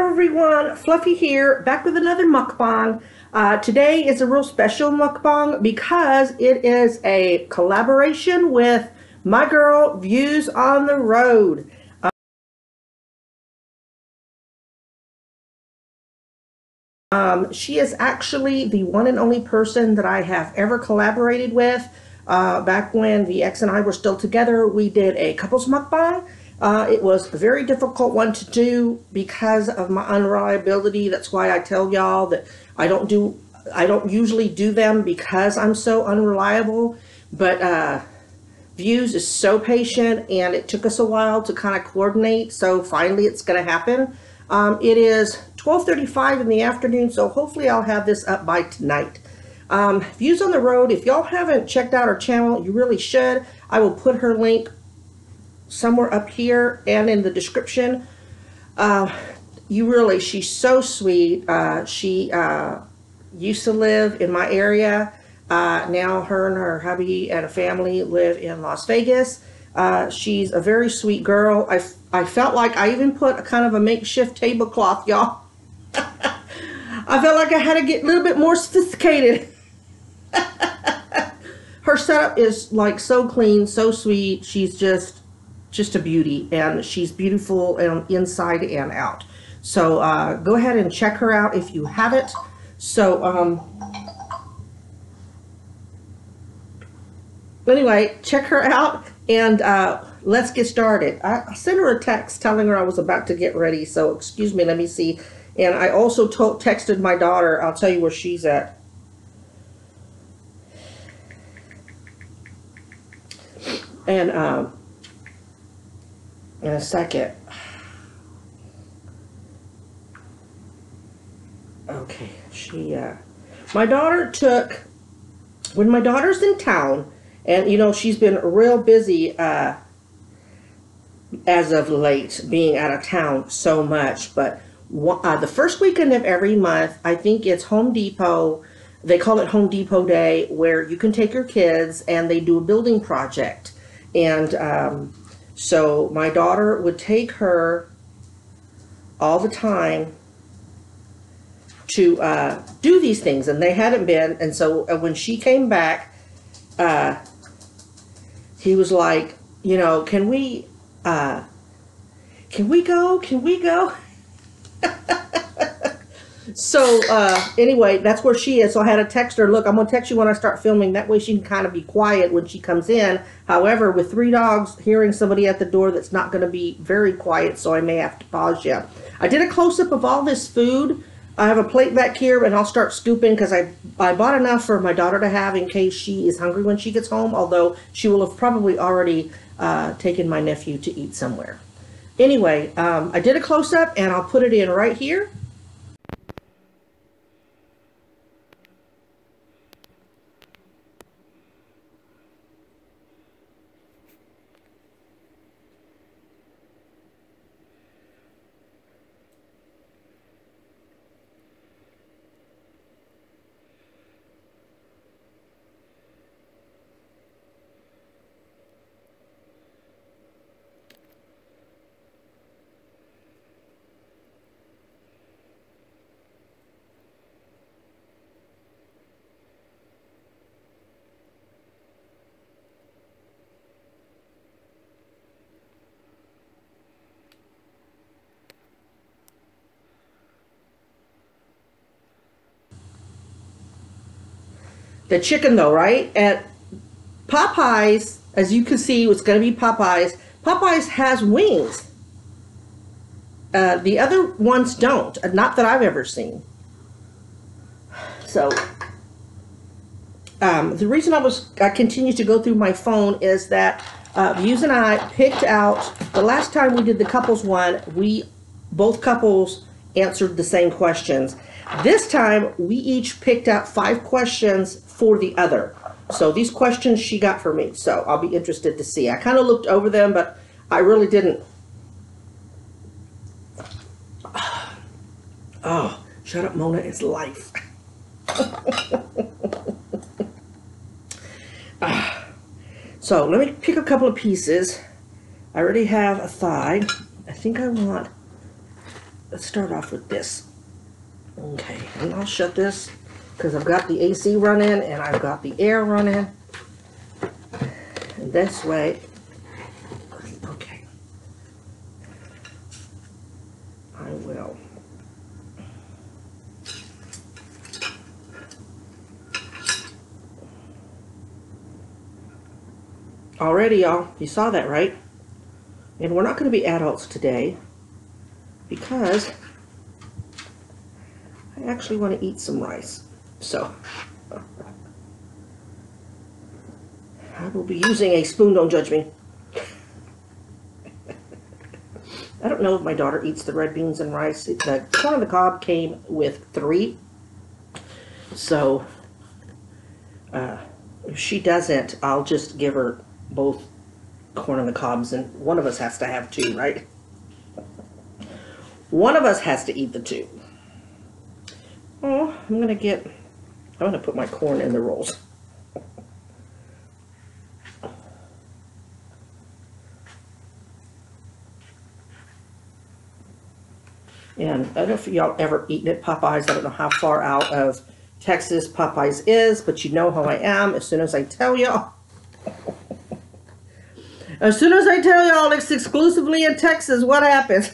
everyone, Fluffy here, back with another mukbang. Today is a real special mukbang because it is a collaboration with my girl, Views on the Road. She is actually the one and only person that I have ever collaborated with. Back when the ex and I were still together, we did a couples mukbang. It was a very difficult one to do because of my unreliability. That's why I tell y'all that I don't usually do them because I'm so unreliable. But Views is so patient, and it took us a while to kind of coordinate. So finally, it's going to happen. It is 12:35 in the afternoon, so hopefully I'll have this up by tonight. Views on the Road, if y'all haven't checked out her channel, you really should. I will put her link somewhere up here and in the description. She's so sweet. She used to live in my area. Now her and her hubby and a family live in Las Vegas. She's a very sweet girl. I felt like I even put a kind of a makeshift tablecloth, y'all. I felt like I had to get a little bit more sophisticated. Her setup is like so clean, so sweet. She's just a beauty, and she's beautiful inside and out. So go ahead and check her out if you haven't. So anyway, check her out, and let's get started. I sent her a text telling her I was about to get ready, so excuse me, let me see. And I also texted my daughter. I'll tell you where she's at. And in a second. Okay, my daughter when my daughter's in town, and you know, she's been real busy as of late, being out of town so much, but the first weekend of every month, I think it's Home Depot. They call it Home Depot Day, where you can take your kids and they do a building project. And so my daughter would take her all the time to do these things, and they hadn't been. And so when she came back, he was like, you know, can we go? Can we go? So anyway, that's where she is. So I had to text her, look, I'm going to text you when I start filming. That way she can kind of be quiet when she comes in. However, with 3 dogs, hearing somebody at the door, that's not going to be very quiet, so I may have to pause you. I did a close-up of all this food. I have a plate back here, and I'll start scooping because I bought enough for my daughter to have in case she is hungry when she gets home, although she will have probably already taken my nephew to eat somewhere. Anyway, I did a close-up, and I'll put it in right here. The chicken though, right? At Popeyes, as you can see, it's going to be Popeyes. Popeyes has wings. The other ones don't. Not that I've ever seen. So, the reason I continue to go through my phone is that Views and I picked out, the last time we did the couples one, both couples answered the same questions. This time, we each picked out 5 questions for the other. So these questions she got for me. So I'll be interested to see. I kind of looked over them, but I really didn't. Oh, shut up, Mona. It's life. So let me pick a couple of pieces. I already have a thigh. I think I want let's start off with this. Okay, and I'll shut this because I've got the AC running and I've got the air running. And this way, okay, I will. Already, y'all, you saw that, right? And we're not going to be adults today because I actually want to eat some rice. So I will be using a spoon, don't judge me. I don't know if my daughter eats the red beans and rice. The corn on the cob came with 3. So if she doesn't, I'll just give her both corn on the cobs, and one of us has to have 2, right? One of us has to eat the 2. Oh, I'm gonna put my corn in the rolls. And I don't know if y'all ever eaten at Popeyes. I don't know how far out of Texas Popeyes is, but you know how I am. As soon as I tell y'all, it's exclusively in Texas, what happens?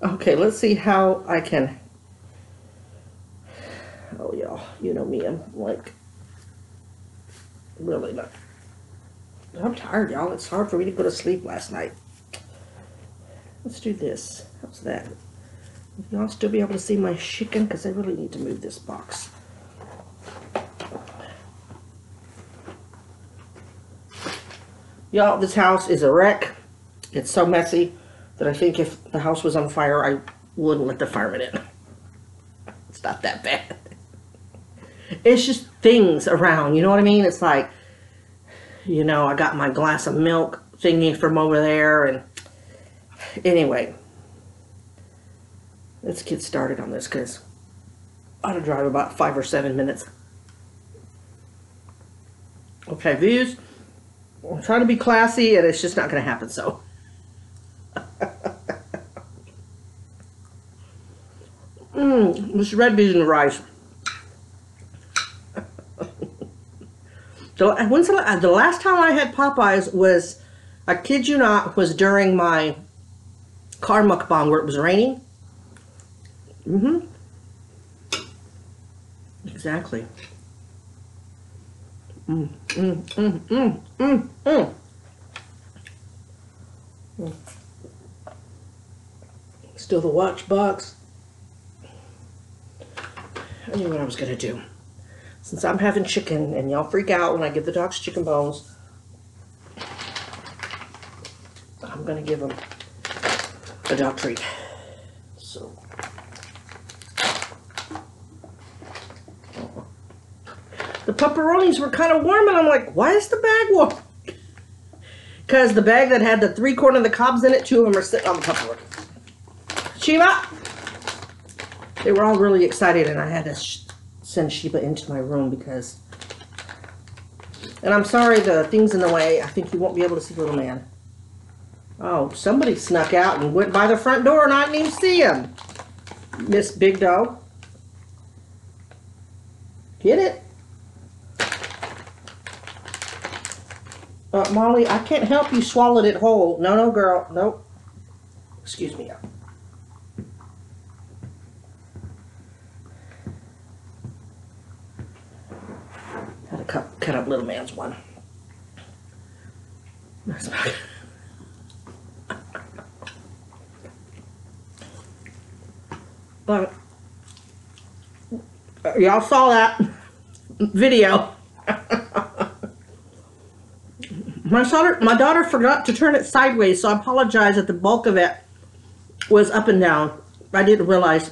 Okay, let's see how I can. Oh, y'all, you know me, I'm like, really not. I'm tired, y'all. It's hard for me to go to sleep last night. Let's do this. How's that? Y'all still be able to see my chicken? Because I really need to move this box. Y'all, this house is a wreck. It's so messy that I think if the house was on fire, I wouldn't let the firemen in. It's not that bad. It's just things around, you know what I mean? It's like, you know, I got my glass of milk thingy from over there, and anyway, let's get started on this because I ought to drive about 5 or 7 minutes. Okay, views. I'm trying to be classy, and it's just not going to happen, so. This red beans and rice. The last time I had Popeyes was, I kid you not, was during my car mukbang where it was raining. Exactly. Still the watch box. I knew what I was gonna do. Since I'm having chicken and y'all freak out when I give the dogs chicken bones, I'm gonna give them a dog treat. So the pepperonis were kind of warm, and I'm like, why is the bag warm? Because the bag that had the 3 corn on the cobs in it, 2 of them are sitting on the pepperoni. Sheba! They were all really excited, and I had to send Sheba into my room because... And I'm sorry, the thing's in the way. I think you won't be able to see little man. Oh, somebody snuck out and went by the front door, and I didn't even see him. Miss Big Dog. Get it? Molly, I can't help you swallowed it whole. No, no, girl. Nope. Excuse me. Had to cut up little man's one. That's not... But y'all saw that video. My daughter forgot to turn it sideways, so I apologize that the bulk of it was up and down. I didn't realize.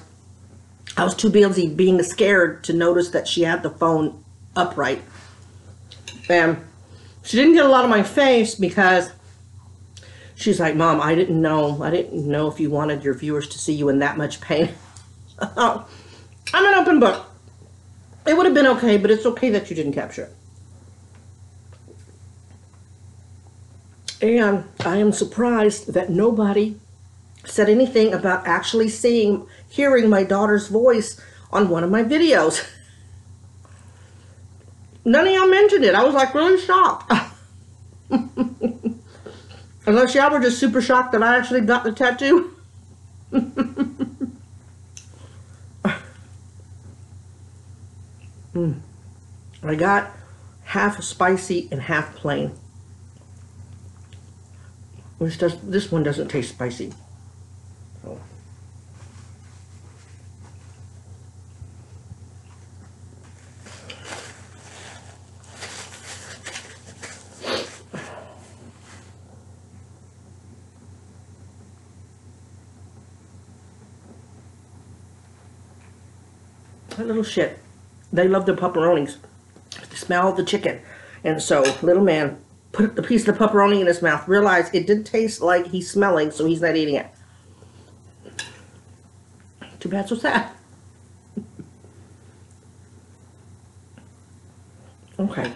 I was too busy being scared to notice that she had the phone upright. And she didn't get a lot of my face because she's like, Mom, I didn't know if you wanted your viewers to see you in that much pain. I'm an open book. It would have been okay, but it's okay that you didn't capture it. And I am surprised that nobody said anything about actually hearing my daughter's voice on one of my videos. None of y'all mentioned it. I was like really shocked. Unless y'all were just super shocked that I actually got the tattoo. I got half spicy and half plain. This one doesn't taste spicy. So. That little shit. They love the pepperonis. The smell of the chicken. And so, little man put the piece of the pepperoni in his mouth, realized it didn't taste like he's smelling, so he's not eating it. Too bad, so sad. Okay.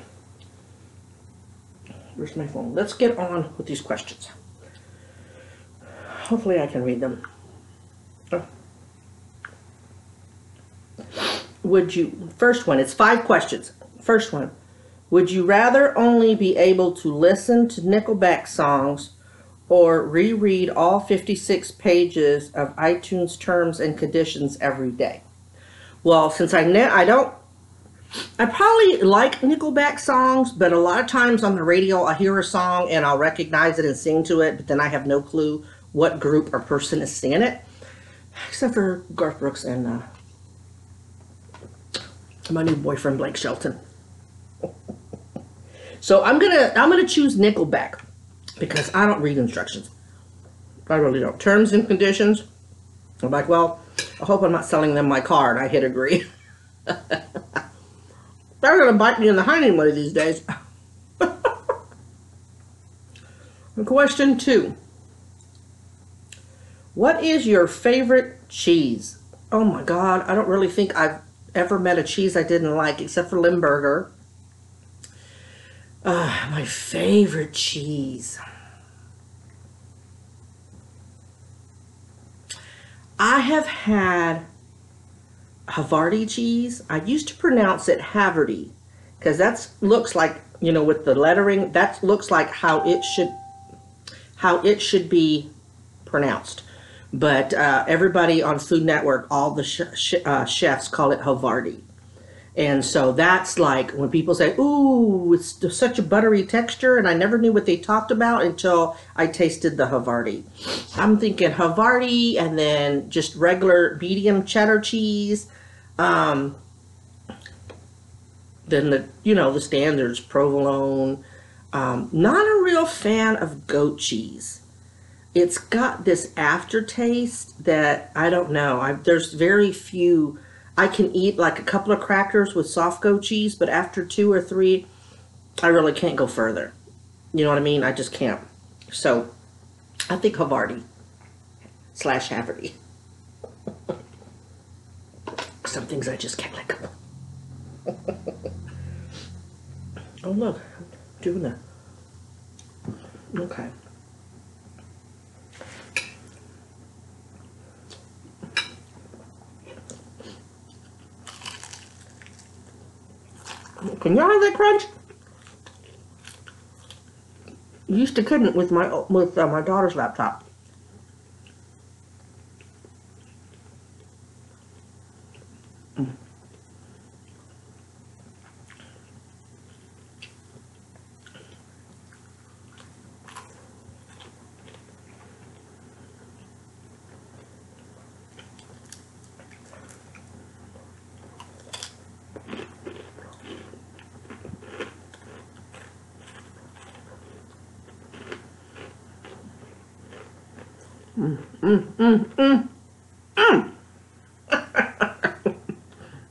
Where's my phone? Let's get on with these questions. Hopefully I can read them. First one, it's 5 questions. First one, would you rather only be able to listen to Nickelback songs or reread all 56 pages of iTunes terms and conditions every day? Well, since I probably like Nickelback songs, but a lot of times on the radio I hear a song and I'll recognize it and sing to it, but then I have no clue what group or person is singing it, except for Garth Brooks and my new boyfriend Blake Shelton. So I'm gonna choose Nickelback because I don't read instructions. I really don't. Terms and conditions. I'm like, well, I hope I'm not selling them my car, and I hit agree. They're gonna bite me in the hiney one of these days. Question 2. What is your favorite cheese? Oh my God, I don't really think I've ever met a cheese I didn't like, except for Limburger. My favorite cheese. I have had Havarti cheese. I used to pronounce it Haverty because that looks like, you know, with the lettering, that looks like how it should be pronounced. But everybody on Food Network, all the chefs call it Havarti. And so that's like when people say, ooh, it's such a buttery texture, and I never knew what they talked about until I tasted the Havarti. I'm thinking Havarti and then just regular medium cheddar cheese. Then the standards, provolone. Not a real fan of goat cheese. It's got this aftertaste that I don't know. There's very few. I can eat like a couple of crackers with soft goat cheese, but after 2 or 3, I really can't go further. You know what I mean? I just can't. So I think Havarti / Haverty. Some things I just can't let go. Oh look, I'm doing that. Okay. Can y'all have that crunch? Used to couldn't with my daughter's laptop.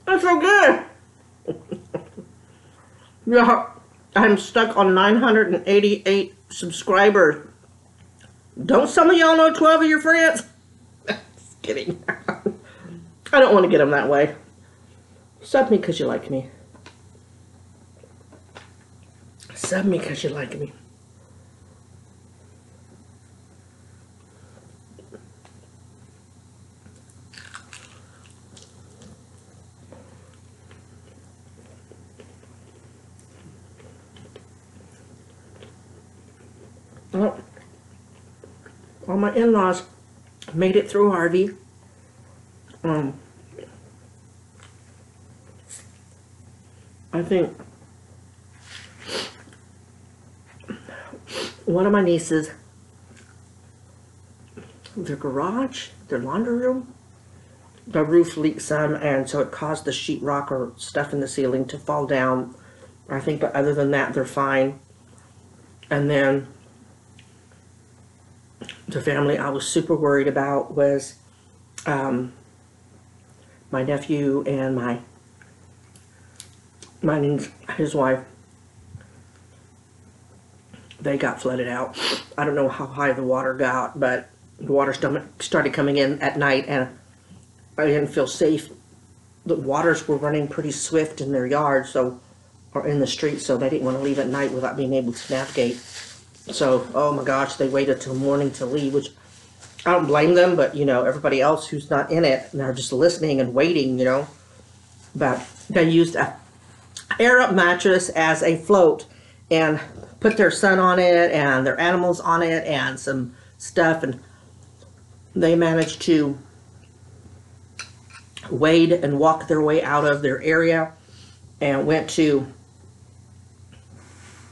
That's so good. Yeah, I'm stuck on 988 subscribers. Don't some of y'all know 12 of your friends? Just kidding. I don't want to get them that way. Sub me because you like me. Sub me because you like me. Well, all my in-laws made it through Harvey. I think one of my nieces, their garage, their laundry room, the roof leaked some, and so it caused the sheetrock or stuff in the ceiling to fall down. I think, but other than that, they're fine. And then the family I was super worried about was my nephew and his wife. They got flooded out. I don't know how high the water got, but the water started coming in at night, and I didn't feel safe. The waters were running pretty swift in their yard, or in the street, so they didn't want to leave at night without being able to navigate. So, oh my gosh, they waited till morning to leave, which I don't blame them, but, you know, everybody else who's not in it, and they're just listening and waiting, you know. But they used a air-up mattress as a float and put their son on it and their animals on it and some stuff, and they managed to wade and walk their way out of their area and went to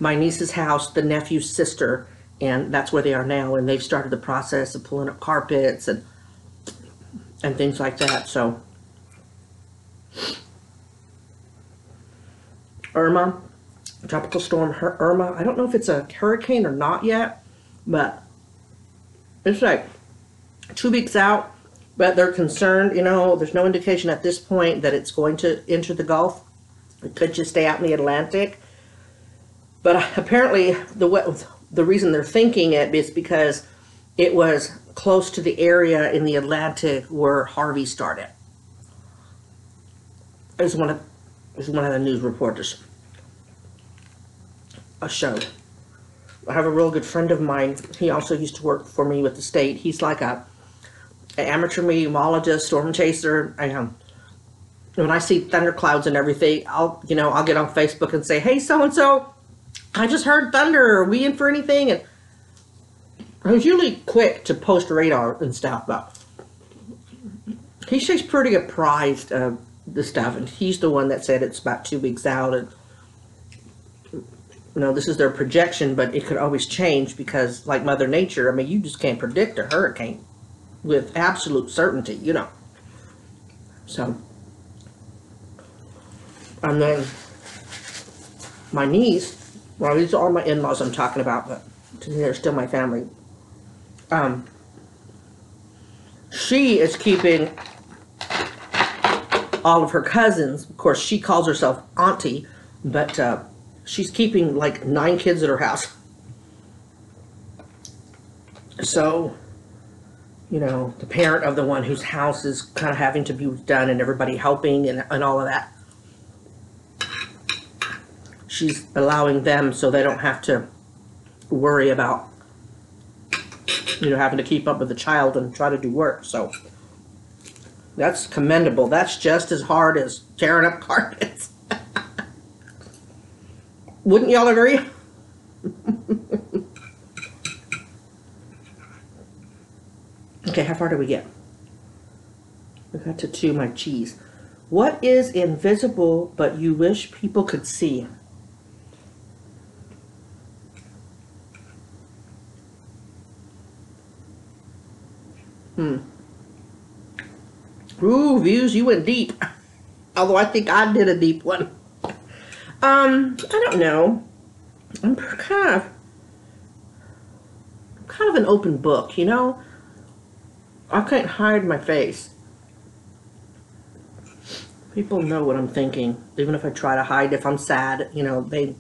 my niece's house, the nephew's sister, and that's where they are now, and they've started the process of pulling up carpets and things like that. So Irma, tropical storm Irma, I don't know if it's a hurricane or not yet, but it's like 2 weeks out, but they're concerned, you know, there's no indication at this point that it's going to enter the Gulf. It could just stay out in the Atlantic. But apparently the reason they're thinking it is because it was close to the area in the Atlantic where Harvey started. It was one of the news reporters showed. I have a real good friend of mine. He also used to work for me with the state. He's like an amateur meteorologist, storm chaser. When I see thunderclouds and everything, I'll get on Facebook and say, "Hey, so and so, I just heard thunder. Are we in for anything?" And I was usually quick to post radar and stuff, but he stays pretty apprised of the stuff, and he's the one that said it's about 2 weeks out, and you know, this is their projection, but it could always change because, like Mother Nature, I mean, you just can't predict a hurricane with absolute certainty, you know. So, and then my niece, well, these are all my in-laws I'm talking about, but they're still my family. She is keeping all of her cousins. Of course, she calls herself auntie, but she's keeping like 9 kids at her house. So, you know, the parent of the one whose house is kind of having to be done and everybody helping and all of that. She's allowing them so they don't have to worry about, you know, having to keep up with the child and try to do work. So that's commendable. That's just as hard as tearing up carpets. Wouldn't y'all agree? Okay, how far did we get? We got to chew my cheese. What is invisible but you wish people could see? Ooh, views, you went deep. Although I think I did a deep one. I don't know. I'm kind of an open book, you know? I can't hide my face. People know what I'm thinking. Even if I try to hide, if I'm sad, you know, they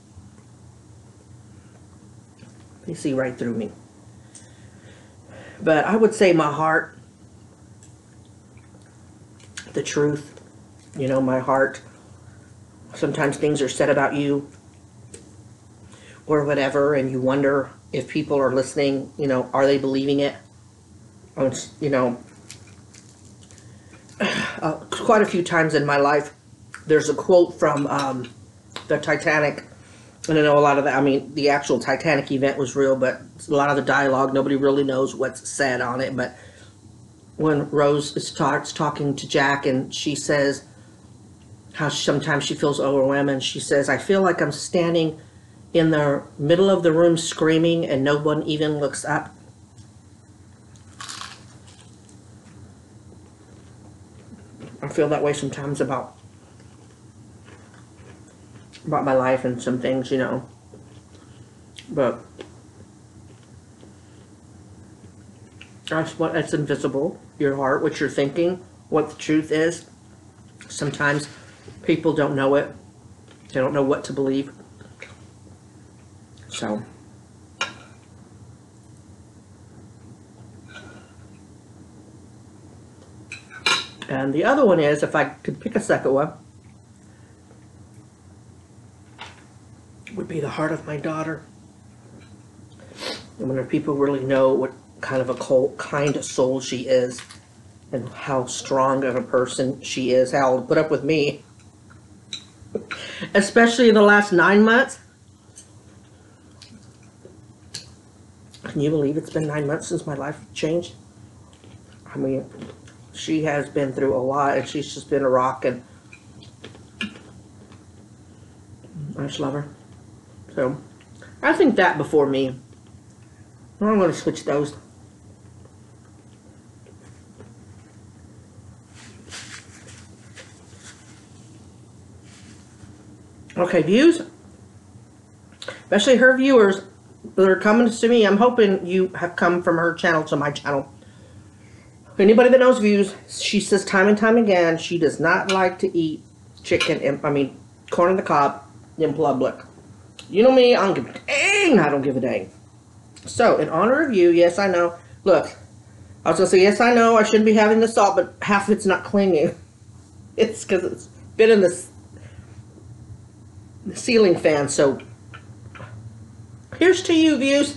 see right through me. But I would say my heart, the truth, you know, my heart. Sometimes things are said about you or whatever, and you wonder if people are listening, you know, are they believing it? You know, quite a few times in my life, there's a quote from the Titanic And I know a lot of that, I mean, the actual Titanic event was real, but a lot of the dialogue, nobody really knows what's said on it. But when Rose starts talking to Jack and she says how sometimes she feels overwhelmed, and she says, I feel like I'm standing in the middle of the room screaming and no one even looks up. I feel that way sometimes about my life and some things, you know. But that's what, it's invisible. Your heart, what you're thinking, what the truth is. Sometimes people don't know it. They don't know what to believe. So and the other one is, if I could pick a second one, would be the heart of my daughter. And when people really know what kind of a kind of soul she is, and how strong of a person she is, how to put up with me, especially in the last 9 months. Can you believe it's been 9 months since my life changed? I mean, she has been through a lot, and she's just been a rock, and I just love her. So, I think that before me. I'm going to switch those. Okay, views. Especially her viewers that are coming to me. I'm hoping you have come from her channel to my channel. Anybody that knows views, she says time and time again, she does not like to eat chicken, corn on the cob in public. You know me, I don't give a dang. I don't give a dang. So, in honor of you, yes, I know. Look, I was going to say, yes, I know I shouldn't be having the salt, but half of it's not clinging. It's because it's been in the ceiling fan, so here's to you, views.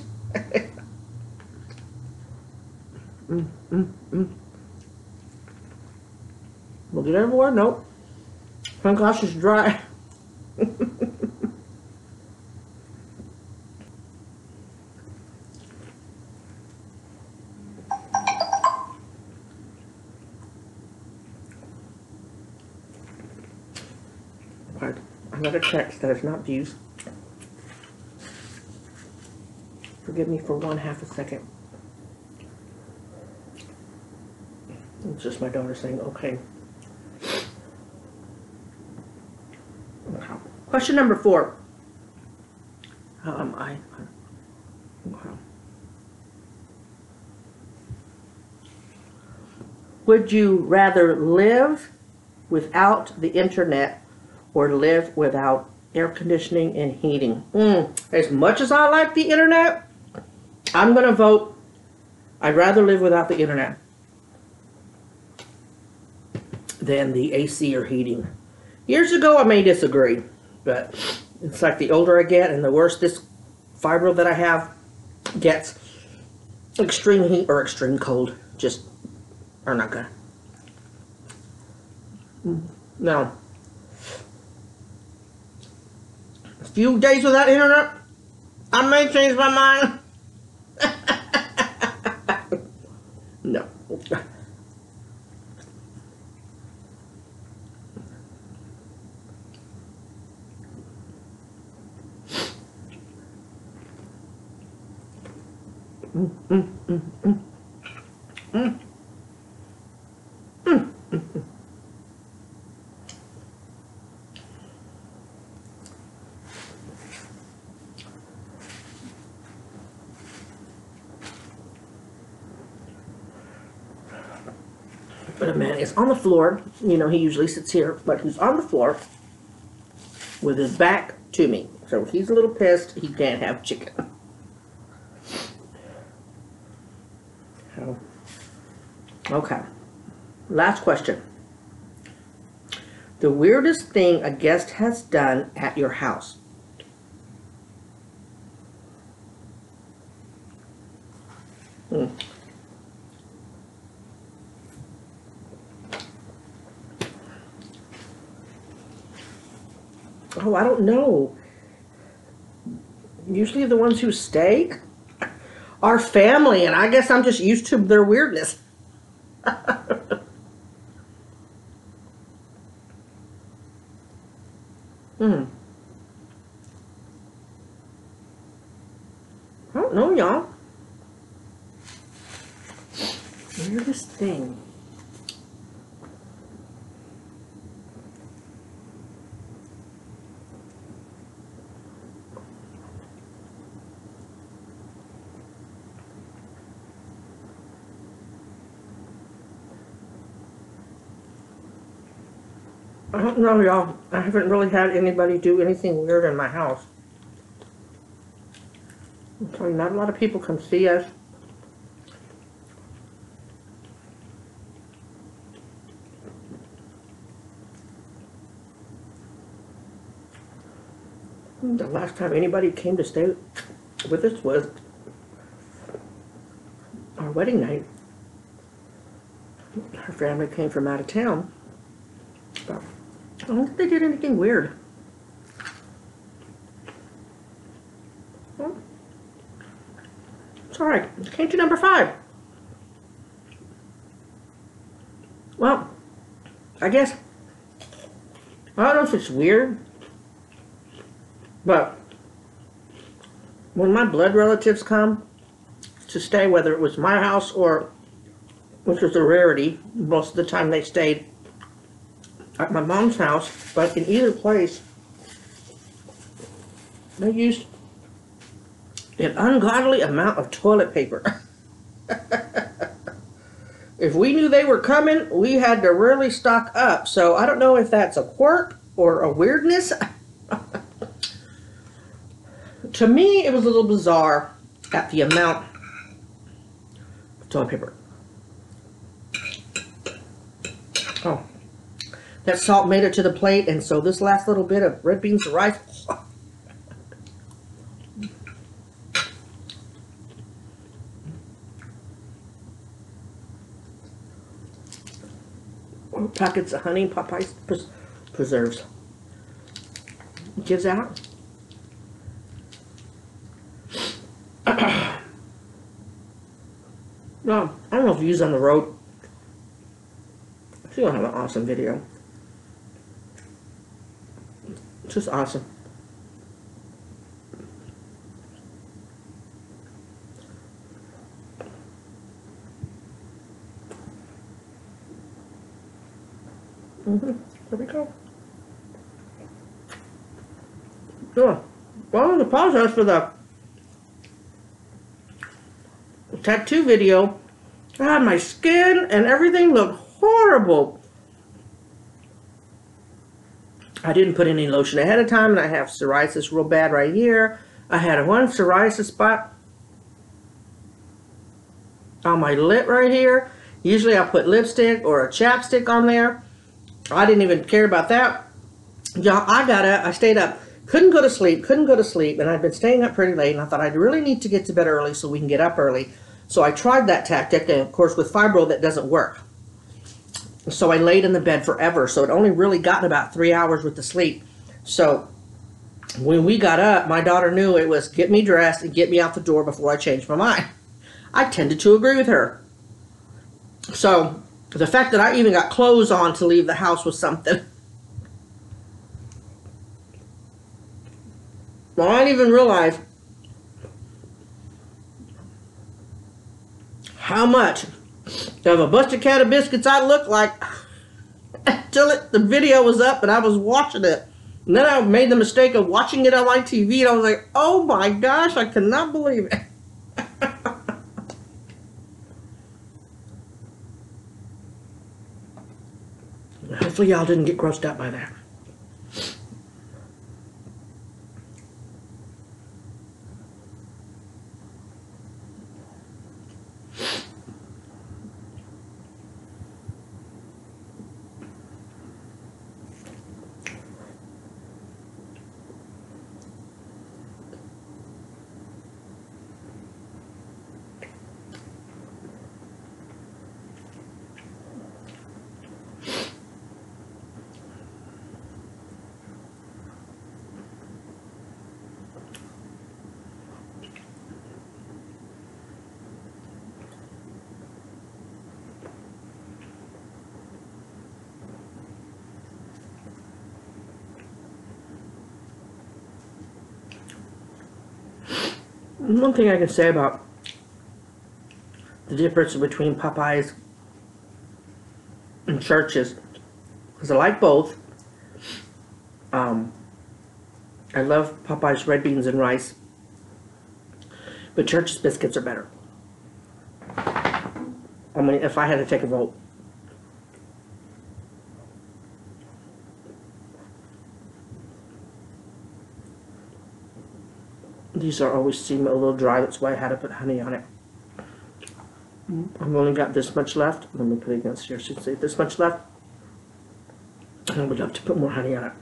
Will it ever more? Nope. My gosh, it's dry. Another text that is not views. Forgive me for 1/2 a second. It's just my daughter saying, okay. Question number 4. How am I? Okay. Would you rather live without the internet or live without air conditioning and heating? As much as I like the internet, I'm going to vote I'd rather live without the internet than the AC or heating. Years ago, I may disagree, but it's like the older I get and the worse this fibro that I have gets, extreme heat or extreme cold just are not good. No. A few days without internet, I may change my mind. No. But a man is on the floor. You know, he usually sits here, but he's on the floor with his back to me. So if he's a little pissed, he can't have chicken. So, okay. Last question. The weirdest thing a guest has done at your house. Oh, I don't know. Usually the ones who stay are family, and I guess I'm just used to their weirdness. I don't know, y'all. Weirdest thing. I don't know, y'all. I haven't really had anybody do anything weird in my house. So not a lot of people come see us. The last time anybody came to stay with us was our wedding night. Her family came from out of town. But I don't think they did anything weird. Well, it's alright. Came to number 5. Well, I guess, I don't know if it's weird, but when my blood relatives come to stay, whether it was my house or, which was a rarity, most of the time they stayed at my mom's house, but in either place, they used an ungodly amount of toilet paper. If we knew they were coming, we had to really stock up. So I don't know if that's a quirk or a weirdness. To me, it was a little bizarre at the amount of toilet paper. Oh, that salt made it to the plate, and so this last little bit of red beans and rice. Packets of honey, Popeyes preserves. Gives out. No, I don't know if you's on the road. She's gonna have an awesome video. Just awesome. There we go. Yeah. Well, I want to apologize for the tattoo video. God, my skin and everything looked horrible. I didn't put any lotion ahead of time, and I have psoriasis real bad right here. I had one psoriasis spot on my lip right here. Usually I'll put lipstick or a chapstick on there. I didn't even care about that. Y'all, I stayed up. Couldn't go to sleep, and I'd been staying up pretty late, and I thought I'd really need to get to bed early so we can get up early. So I tried that tactic, and of course with fibro that doesn't work. So I laid in the bed forever, so it only really gotten about 3 hours with the sleep. So when we got up, my daughter knew it was get me dressed and get me out the door before I changed my mind. I tended to agree with her. So the fact that I even got clothes on to leave the house was something. Well, I didn't even realize how much of a busted can of biscuits I looked like until the video was up and I was watching it. And then I made the mistake of watching it on my TV, and I was like, oh my gosh, I cannot believe it. Hopefully y'all didn't get grossed out by that. One thing I can say about the difference between Popeyes and Church's, because I like both. I love Popeyes red beans and rice, but Church's biscuits are better. I mean, if I had to take a vote. These are always seem a little dry, that's why I had to put honey on it. I've only got this much left. Let me put it against here. Should say this much left. I would love to put more honey on it.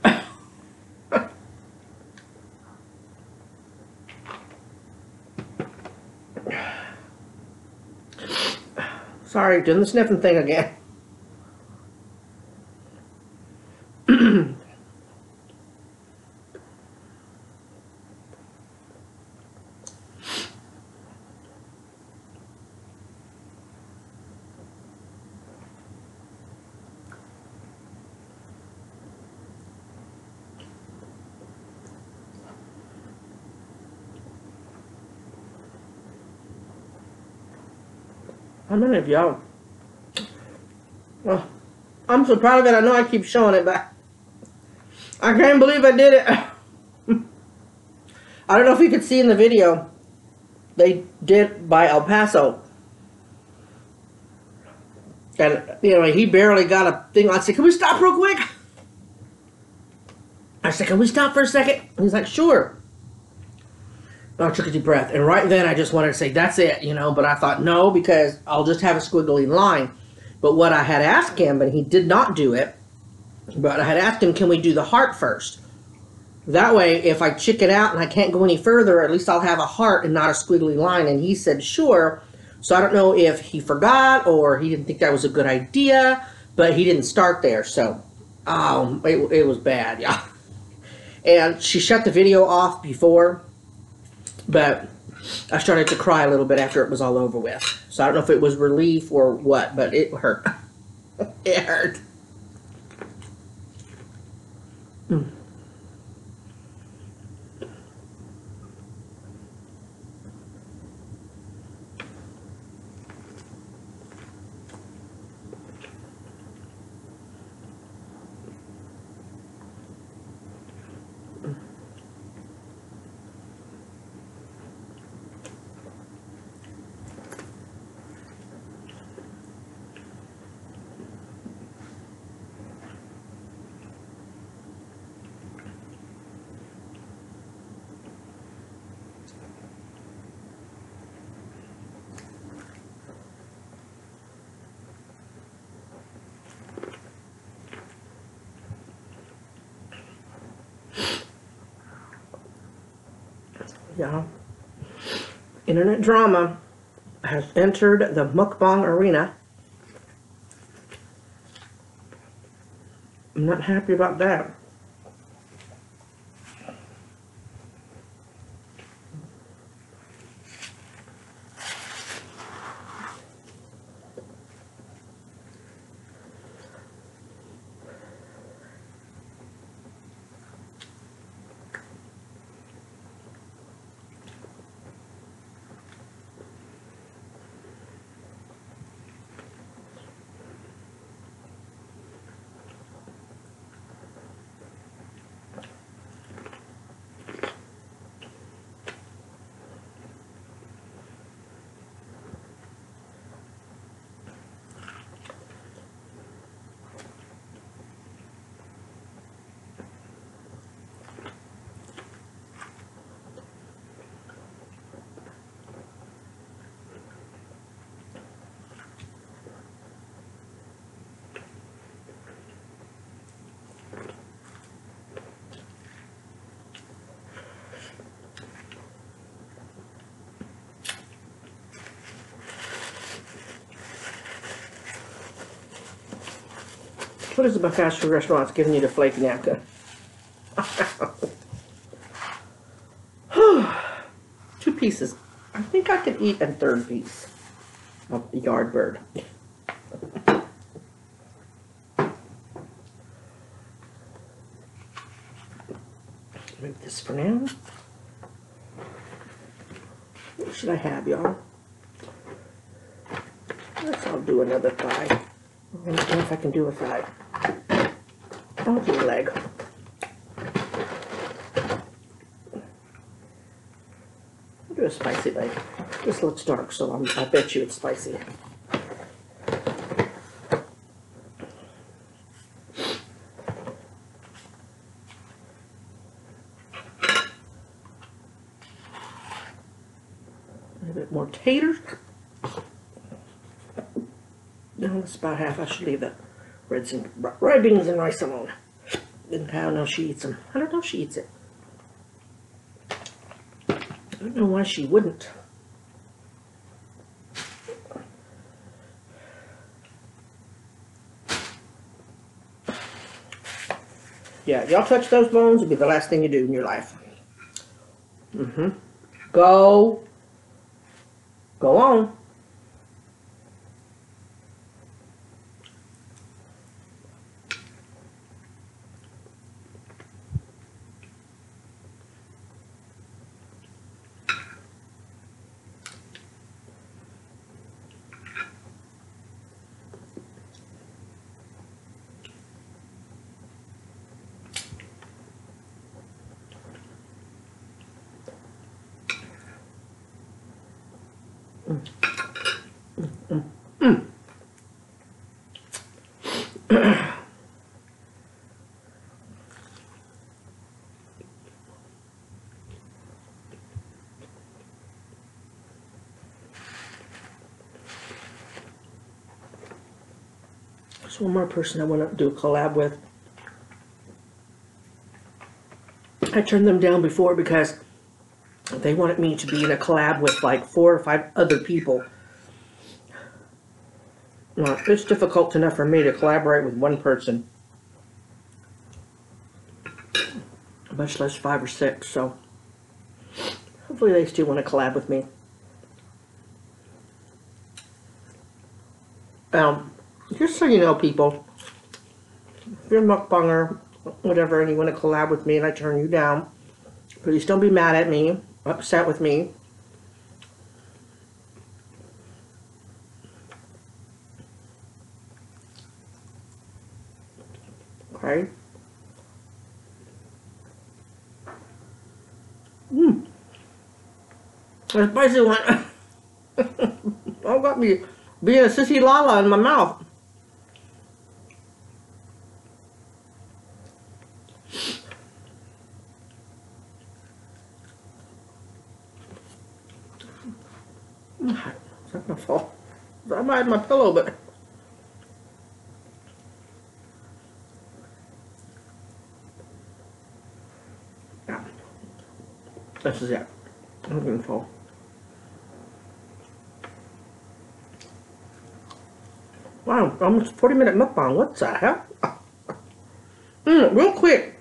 Sorry, doing the sniffing thing again. How many of y'all? Well, I'm so proud of it. I know I keep showing it, but I can't believe I did it. I don't know if you could see in the video. They did by El Paso. And, you know, he barely got a thing. I said, can we stop real quick? I said, can we stop for a second? He's like, sure. I took a deep breath, and right then I just wanted to say, that's it, you know, but I thought, no, because I'll just have a squiggly line. But what I had asked him, and he did not do it, but I had asked him, can we do the heart first? That way, if I chicken out and I can't go any further, at least I'll have a heart and not a squiggly line. And he said, sure. So I don't know if he forgot or he didn't think that was a good idea, but he didn't start there. So it was bad, yeah. And she shut the video off before, but I started to cry a little bit after it was all over with. So I don't know if it was relief or what, but it hurt. It hurt. Yeah. Internet drama has entered the mukbang arena. I'm not happy about that. What is it about fast food restaurants giving you the flaky napkin? 2 pieces. I think I could eat a 3rd piece of the yard bird. Move this for now. What should I have, y'all? I'll do another thigh. I don't know if I can do a thigh. I'll do a leg. I'll do a spicy leg. This looks dark, so I bet you it's spicy. A bit more taters. No, that's about half. I should leave the red beans and rice alone. And I don't know if she eats them. I don't know if she eats it. I don't know why she wouldn't. Yeah, y'all touch those bones, it'll be the last thing you do in your life. Go on. There's one more person I want to do a collab with. I turned them down before because they wanted me to be in a collab with like 4 or 5 other people. Well, it's difficult enough for me to collaborate with one person, much less 5 or 6, so hopefully they still want to collab with me. Just so you know, people, if you're a mukbanger, whatever, and you want to collab with me and I turn you down, please don't be mad at me, upset with me. Okay? The spicy one. Oh, got me being a sissy lala in my mouth. Is that gonna fall? I might have my pillow, but yeah, this is it. I'm gonna fall. Wow, almost 40-minute mukbang. What the hell? Real quick.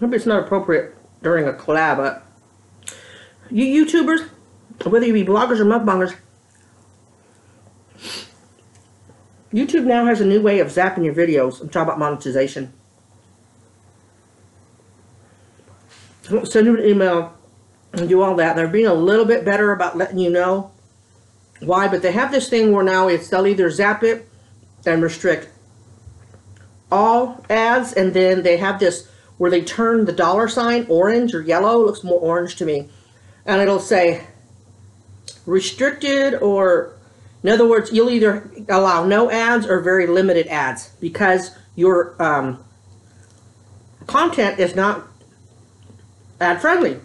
Maybe it's not appropriate during a collab, but you YouTubers, whether you be bloggers or mukbangers, YouTube now has a new way of zapping your videos. I'm talking about monetization. Send you an email and do all that. They're being a little bit better about letting you know why, but they have this thing where now they'll either zap it and restrict all ads, and then they have this where they turn the $ orange or yellow. It looks more orange to me, and it'll say restricted, or in other words, you'll either allow no ads or very limited ads because your content is not ad friendly.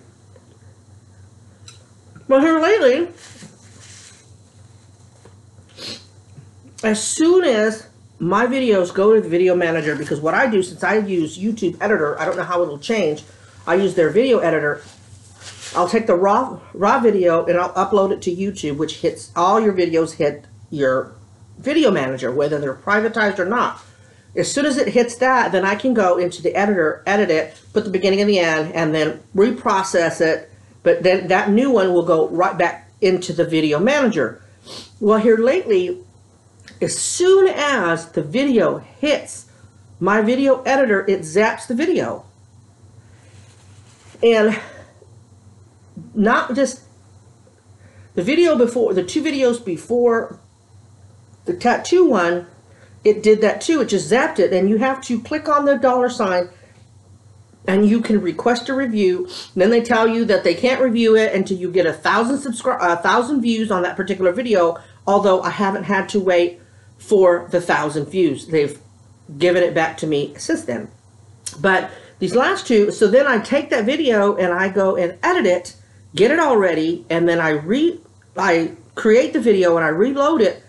But here lately, as soon as my videos go to the video manager, because what I do, since I use YouTube editor, I don't know how it'll change. I use their video editor. I'll take the raw video and I'll upload it to YouTube, which hits all your videos, hit your video manager, whether they're privatized or not. As soon as it hits that, then I can go into the editor, edit it, put the beginning and the end, and then reprocess it. But then that new one will go right back into the video manager. Well, here lately, as soon as the video hits my video editor, it zaps the video. And not just The video before, the 2 videos before the tattoo one, it did that too. It just zapped it, and you have to click on the $sign and you can request a review. Then they tell you that they can't review it until you get 1,000 views on that particular video, although I haven't had to wait for the 1,000 views. They've given it back to me since then. But these last 2, so then I take that video and I go and edit it, get it all ready, and then I create the video and I reload it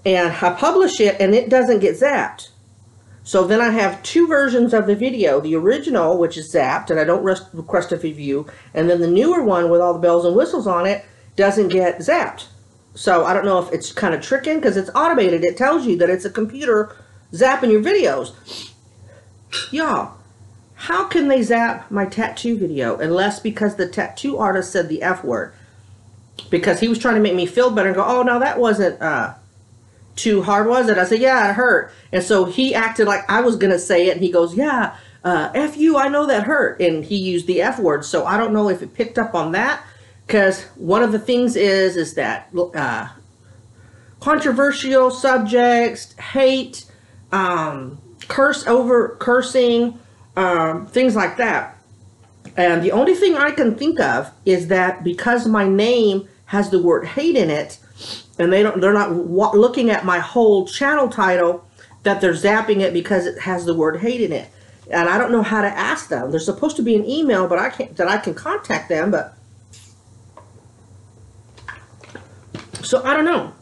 and I publish it, and it doesn't get zapped. So then I have 2 versions of the video, the original, which is zapped, and I don't request a review, and then the newer one with all the bells and whistles on it doesn't get zapped. So I don't know if it's kind of tricking, because it's automated. It tells you that it's a computer zapping your videos. Y'all, how can they zap my tattoo video? Unless because the tattoo artist said the F word. Because he was trying to make me feel better and go, oh, no, that wasn't too hard, was it? I said, yeah, it hurt. And so he acted like I was going to say it, and he goes, yeah, F you, I know that hurt. And he used the F word. So I don't know if it picked up on that, because one of the things is that controversial subjects, hate, cursing, things like that. And the only thing I can think of is that because my name has the word hate in it, and they're not looking at my whole channel title, that they're zapping it because it has the word hate in it. And I don't know how to ask them. There's supposed to be an email, but I can contact them, but so I don't know.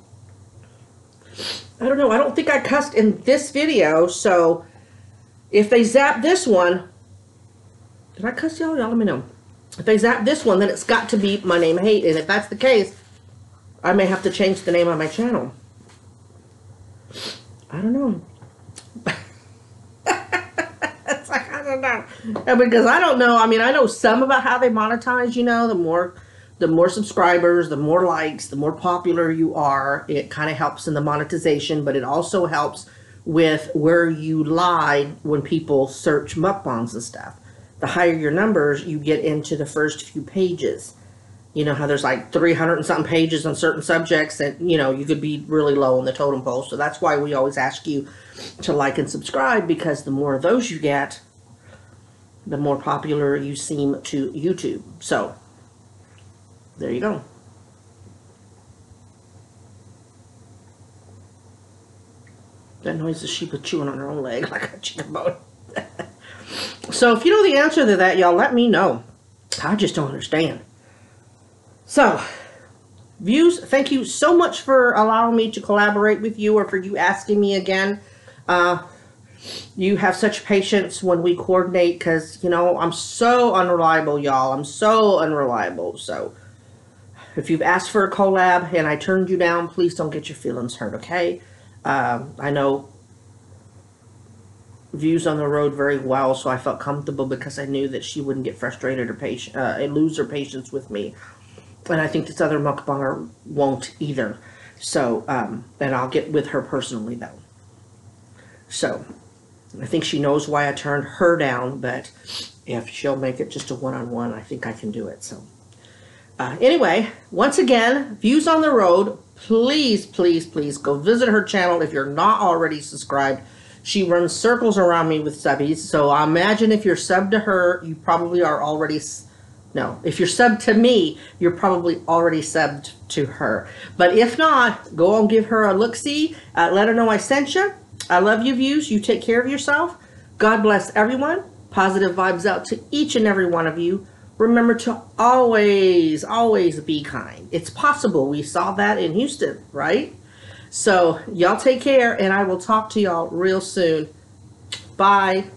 I don't think I cussed in this video, so if they zap this one, did I cuss y'all? Y'all let me know. If they zap this one, then it's got to be my name hate, and if that's the case, I may have to change the name of my channel. I don't know. It's like, I don't know. And because I don't know, I mean, I know some about how they monetize, you know, the more subscribers, the more likes, the more popular you are. It kind of helps in the monetization, but it also helps with where you lie when people search mukbangs and stuff. The higher your numbers, you get into the first few pages. You know how there's like 300 and something pages on certain subjects that, you know, you could be really low on the totem pole. So that's why we always ask you to like and subscribe, because the more of those you get, the more popular you seem to YouTube. So there you go. That noise is sheep chewing on her own leg like a chicken bone. So if you know the answer to that, y'all let me know. I just don't understand. So, views, thank you so much for allowing me to collaborate with you, or for you asking me again. You have such patience when we coordinate, because, you know, I'm so unreliable, y'all. I'm so unreliable. So, if you've asked for a collab and I turned you down, please don't get your feelings hurt, okay? I know Views on the road very well, so I felt comfortable because I knew that she wouldn't get frustrated or lose her patience with me. And I think this other mukbanger won't either. So, and I'll get with her personally, though. So, I think she knows why I turned her down, but if she'll make it just a one-on-one, I think I can do it. So, anyway, once again, Views on the Road, please, please, please go visit her channel if you're not already subscribed. She runs circles around me with subbies, so I imagine if you're subbed to her, you probably are already... No, if you're subbed to me, you're probably already subbed to her. But if not, go and give her a look-see. Let her know I sent you. I love you, Views. You take care of yourself. God bless everyone. Positive vibes out to each and every one of you. Remember to always, always be kind. It's possible. We saw that in Houston, right? So, y'all take care, and I will talk to y'all real soon. Bye.